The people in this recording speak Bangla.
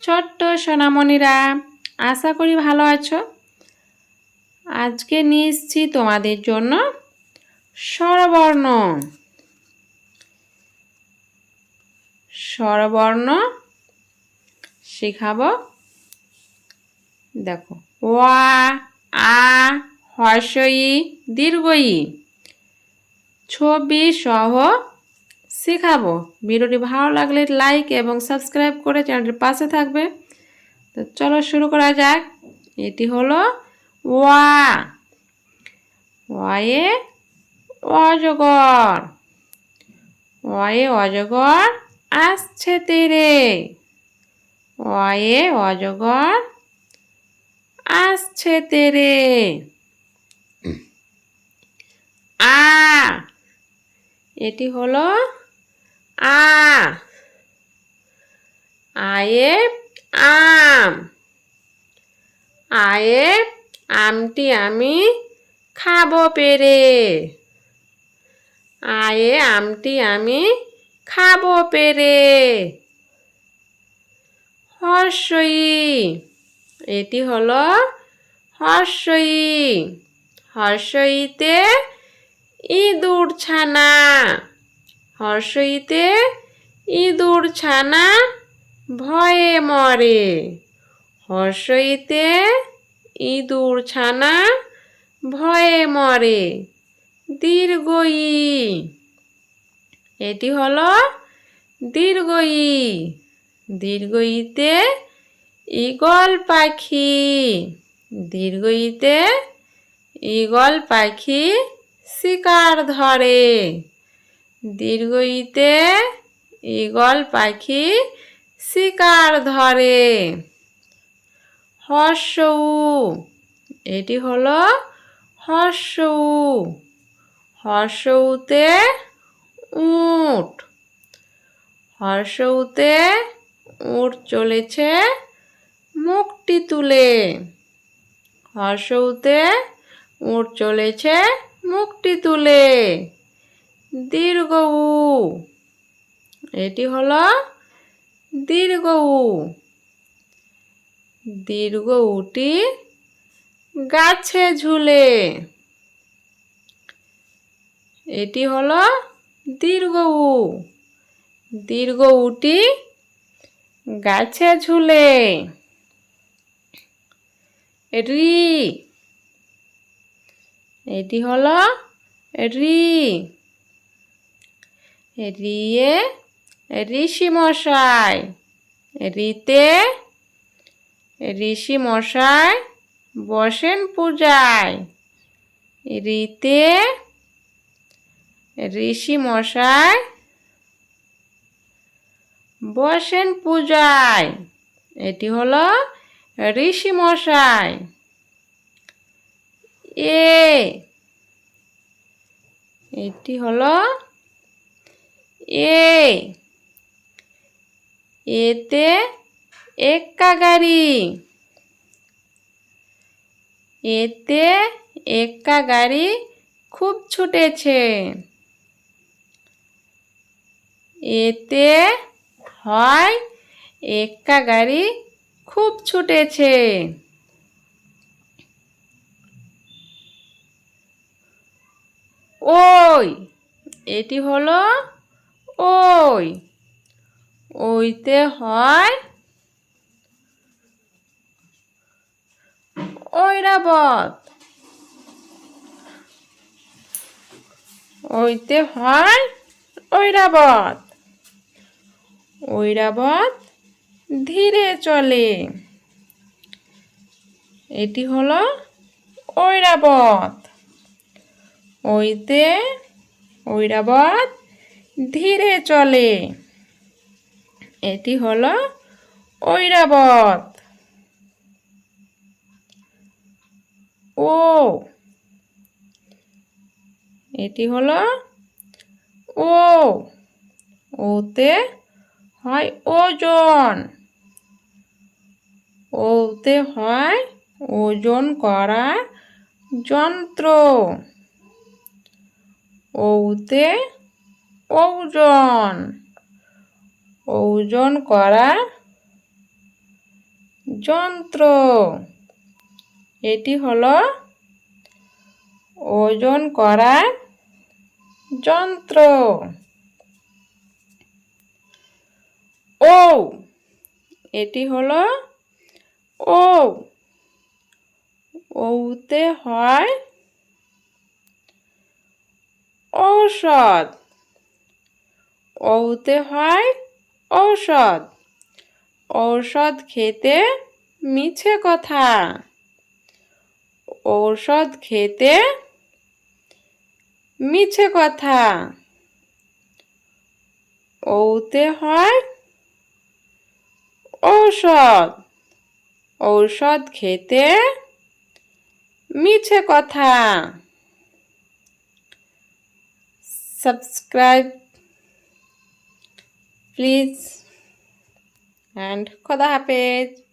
ছোট্ট সোনামণিরা, আশা করি ভালো আছো। আজকে নিয়ে এসেছি তোমাদের জন্য স্বরবর্ণ। স্বরবর্ণ শেখাবো। দেখো, ওয়া, আ, হর্ষই, দীর্ঘই ছবি সহ শেখাবো। ভিডিওটি ভালো লাগলে লাইক এবং সাবস্ক্রাইব করে চ্যানেলটির পাশে থাকবে। তো চলো শুরু করা যাক। এটি হলো ওয়া। ওয়ায়ে অজগর। ওয়ায়ে অজগর আসছে তেরে। ওয়ায়ে অজগর আসছে তেরে। আ, এটি হলো আ। আয়ে আম। আয়ে আমটি আমি খাবো পেরে। আয়ে আমটি আমি খাবো পেরে। হর্ষই, এটি হলো হর্ষই। হর্ষইতে ইঁদুর ছানা। হর্ষইতে ইঁদুর ছানা ভয়ে মরে। হর্ষইতে ইঁদুর ছানা ভয়ে মরে। দীর্ঘই, এটি হলো দীর্ঘই। দীর্ঘইতে ঈগল পাখি। দীর্ঘইতে ঈগল পাখি শিকার ধরে। দীর্ঘইতে ঈগল পাখি শিকার ধরে। হর্ষউ, এটি হলো হর্ষউ। হর্ষউতে উট। হর্ষউতে উট চলেছে মুখটি তুলে। হর্ষউতে উট চলেছে মুখটি তুলে। দীর্ঘউ, এটি হলো দীর্ঘউ। দীর্ঘউটি গাছে ঝুলে। এটি হলো দীর্ঘউ। দীর্ঘউটি গাছে ঝুলে। রি, এটি হলো রি। রিয়ে ঋষি মশাই। রিতে ঋষি মশাই বসেন পূজায়। রিতে ঋষি মশাই বসেন পূজায়। এটি হলো ঋষি মশাই। এ, এটি হলো এ। এতে এক্কা গাড়ি। এতে এক্কা গাড়ি খুব ছুটেছে। এতে হয় এক্কা গাড়ি খুব ছুটেছে। ওই, এটি হলো ওই। ওইতে হয় ঐরাবত। ওইতে হয় ঐরাবত। ঐরাবত ধীরে চলে। এটি হলো ঐরাবত। ওইতে ঐরাবত ধীরে চলে। এটি হলো ঐরাবত। ও, এটি হলো ও। ওতে হয় ওজন। ওতে হয় ওজন করা যন্ত্র। ওতে ওজন। ওজন করা যন্ত্র। এটি হলো ওজন করার যন্ত্র। ও, এটি হলো ও। ওতে হয় ঔষধ। ওতে হয় ঔষধ। ঔষধ খেতে মিছে কথা। ঔষধ খেতে মিছে কথা। ওতে হয় ঔষধ। ঔষধ খেতে মিছে কথা। Subscribe please and খোদা হাফেজ।